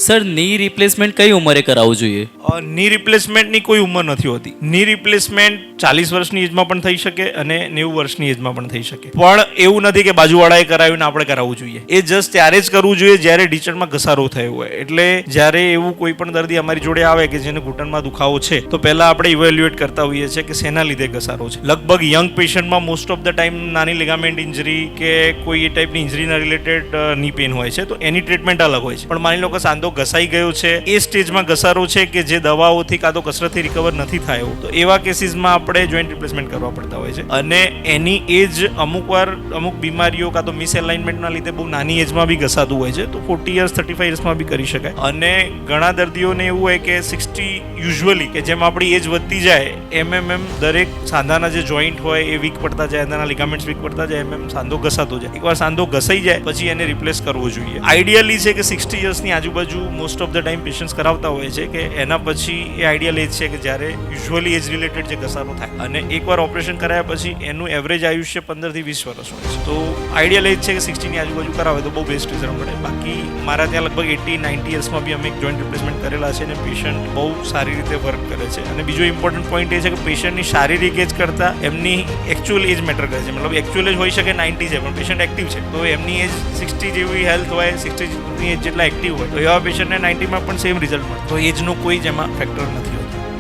Sir ની replacement કઈ ઉંમરે કરાવવું જોઈએ? ની રિપ્લેસમેન્ટની કોઈ ઉંમર નથી હોતી. ની રિપ્લેસમેન્ટ 40 વર્ષની એજમાં પણ થઈ શકે અને 90 વર્ષની એજમાં પણ થઈ શકે. પણ એવું નથી કે બાજુવાળાએ કરાવ્યું ને આપણે કરાવવું જોઈએ. એ જસ્ટ ત્યારે જ કરવું જોઈએ જ્યારે ઢીંચણમાં ઘસારો થયો હોય. એટલે જ્યારે એવું કોઈ પણ દર્દી અમારી જોડે આવે કે જેને ઘૂંટણમાં દુખાવો છે, તો પહેલા આપણે ઇવેલ્યુએટ કરતા હોઈએ છીએ કે શેના લીધે ઘસારો છે. લગભગ યંગ પેશન્ટમાં મોસ્ટ ઓફ ધ ટાઈમ નાની લિગામેન્ટ ઇન્જરી કે કોઈ એ ટાઈપની ઇન્જરીના રિલેટેડ ની પેઇન હોય છે, તો એની ટ્રીટમેન્ટ અલગ હોય છે. પણ માની લો કે સાંધો ઘસાઈ ગયો છે, એ સ્ટેજમાં ઘસારો છે કે જે દવાઓથી કાં તો કસરતથી રિકવર નથી થયો, તો એવા કેસીસમાં આપણે જોઈન્ટ રિપ્લેસમેન્ટ કરવા પડતા હોય છે. અને એની એજ અમુક બીમારીઓ કાં તો મિસએલાઇનમેન્ટના લીધે બહુ નાની એજમાં બી ઘસાતું હોય છે, તો 40 યર્સ 35 યર્સમાં બી કરી શકાય. અને ઘણા દર્દીઓને એવું હોય કે 60 યુઝ્યુઅલી કે જેમ આપણી એજ વધતી જાય એમ દરેક સાંધાના જે જોઈન્ટ હોય એ વીક પડતા જાય, અંદરના લિગામેન્ટ્સ વીક પડતા જાય, એમ સાંધો ઘસાતો જાય. એકવાર સાંધો ઘસાઈ જાય પછી એને રિપ્લેસ કરવો જોઈએ. આઈડિયલી છે કે 60 યર્સની આજુબાજુ most of the time patients કરાવતા હોય છે કે એના પછી એ આઈડિયલ એજ છે કે જ્યારે યુઝ્યુઅલી એજ રિલેટેડ જે ઘસારો થાય. અને એકવાર ઓપરેશન કરાયા પછી એનું એવરેજ આયુષ્ય 15 થી 20 વર્ષ હોય છે. તો આઈડિયલ એજ છે કે 60 ની આજુબાજુ કરાવે તો બહુ બેસ્ટ રિઝલ્ટ મળે. બાકી મારા ત્યાં લગભગ 80-90 યર્સમાં બી અમે જોઈન્ટ રિપ્લેસમેન્ટ કરેલા છે અને પેશન્ટ બહુ સારી રીતે વર્ક કરે છે. અને બીજો ઇમ્પોર્ટન્ટ પોઈન્ટ એ છે કે પેશન્ટની શારીરિક એજ કરતાં એમની એકચ્યુઅલ એજ મેટર કરે છે. મતલબ એકચ્યુઅલ એજ હોઈ શકે 90 છે પણ પેશન્ટ એક્ટિવ છે, તો એમની એજ 60 જેવી હેલ્થ હોય, 60 ની એજ જેટલા એક્ટિવ હોય, તો એવા પેશન્ટને 90માં પણ સેમ રિઝલ્ટ મળે. તો એજનો કોઈ જ એમાં ફેક્ટર નથી.